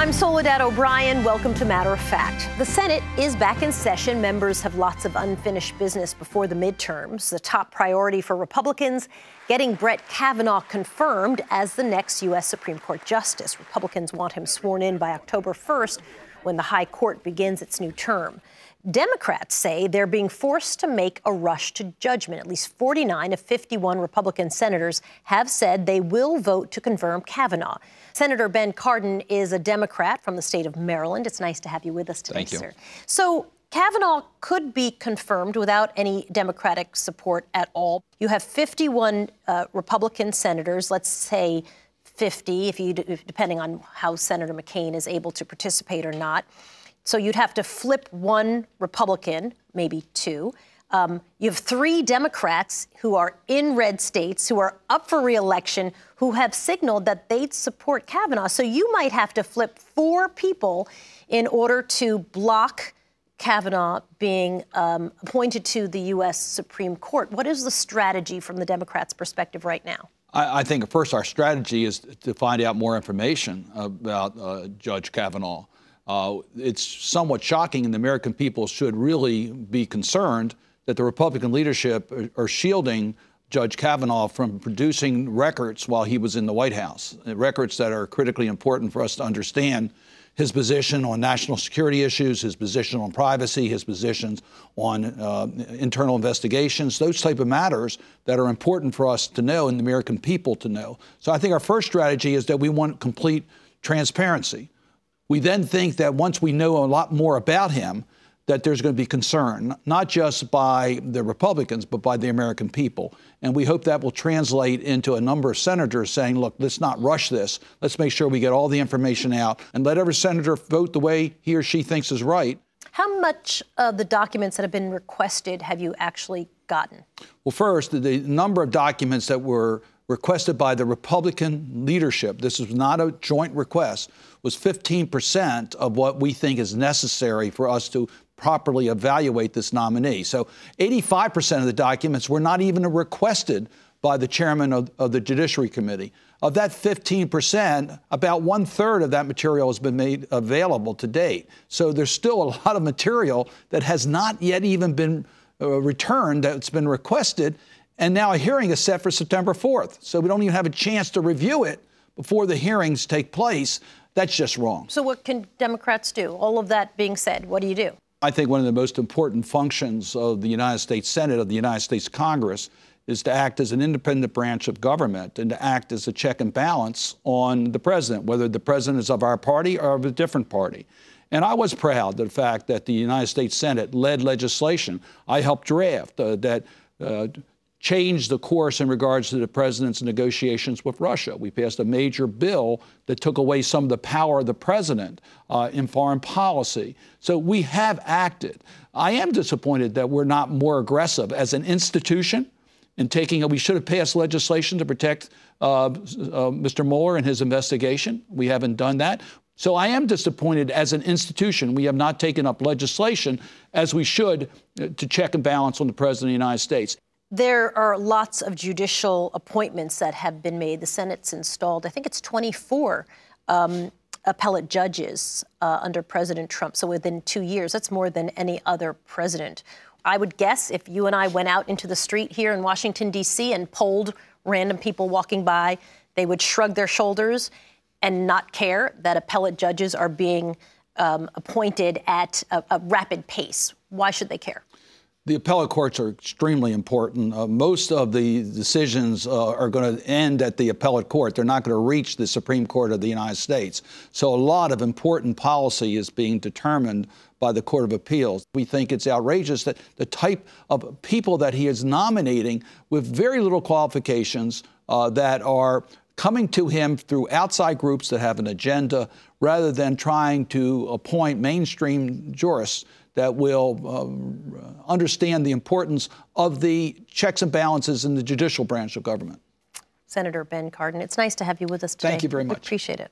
I'm Soledad O'Brien. Welcome to Matter of Fact. The Senate is back in session. Members have lots of unfinished business before the midterms. The top priority for Republicans, getting Brett Kavanaugh confirmed as the next U.S. Supreme Court justice. Republicans want him sworn in by October 1st, when the high court begins its new term. Democrats say they're being forced to make a rush to judgment. At least 49 of 51 Republican senators have said they will vote to confirm Kavanaugh. Senator Ben Cardin is a Democrat from the state of Maryland. It's nice to have you with us today, sir. So Kavanaugh could be confirmed without any Democratic support at all. You have 51 Republican senators, let's say 50, depending on how Senator McCain is able to participate or not. So you'd have to flip one Republican, maybe two. You have 3 Democrats who are in red states, who are up for re-election, who have signaled that they'd support Kavanaugh. So you might have to flip 4 people in order to block Kavanaugh being appointed to the U.S. Supreme Court. What is the strategy from the Democrats' perspective right now? I think, first, our strategy is to find out more information about Judge Kavanaugh. It's somewhat shocking, and the American people should really be concerned that the Republican leadership are shielding Judge Kavanaugh from producing records while he was in the White House, records that are critically important for us to understand his position on national security issues, his position on privacy, his positions on internal investigations, those type of matters that are important for us to know and the American people to know. So I think our first strategy is that we want complete transparency. We then think that once we know a lot more about him, that there's going to be concern, not just by the Republicans, but by the American people. And we hope that will translate into a number of senators saying, look, let's not rush this. Let's make sure we get all the information out and let every senator vote the way he or she thinks is right. How much of the documents that have been requested have you actually gotten? Well, first, the number of documents that were requested by the Republican leadership, this is not a joint request, was 15% of what we think is necessary for us to properly evaluate this nominee. So 85% of the documents were not even requested by the chairman of the Judiciary Committee. Of that 15%, about 1/3 of that material has been made available to date. So there's still a lot of material that has not yet even been returned, that's been requested. And now a hearing is set for September 4th. So we don't even have a chance to review it before the hearings take place. That's just wrong. So what can Democrats do? All of that being said, what do you do? I think one of the most important functions of the United States Senate, of the United States Congress, is to act as an independent branch of government and to act as a check and balance on the president, whether the president is of our party or of a different party. And I was proud of the fact that the United States Senate led legislation I helped draft that changed the course in regards to the president's negotiations with Russia. We passed a major bill that took away some of the power of the president in foreign policy. So we have acted. I am disappointed that we're not more aggressive as an institution in we should have passed legislation to protect Mr. Mueller and his investigation. We haven't done that. So I am disappointed as an institution. We have not taken up legislation as we should to check and balance on the president of the United States. There are lots of judicial appointments that have been made. The Senate's installed, I think it's 24 appellate judges under President Trump. So within 2 years, that's more than any other president. I would guess if you and I went out into the street here in Washington, D.C. and polled random people walking by, they would shrug their shoulders and not care that appellate judges are being appointed at a rapid pace. Why should they care? The appellate courts are extremely important. Most of the decisions are going to end at the appellate court. They're not going to reach the Supreme Court of the United States. So a lot of important policy is being determined by the Court of Appeals. We think it's outrageous that the type of people that he is nominating with very little qualifications that are coming to him through outside groups that have an agenda rather than trying to appoint mainstream jurists that will understand the importance of the checks and balances in the judicial branch of government. Senator Ben Cardin, it's nice to have you with us today. Thank you very much. Appreciate it.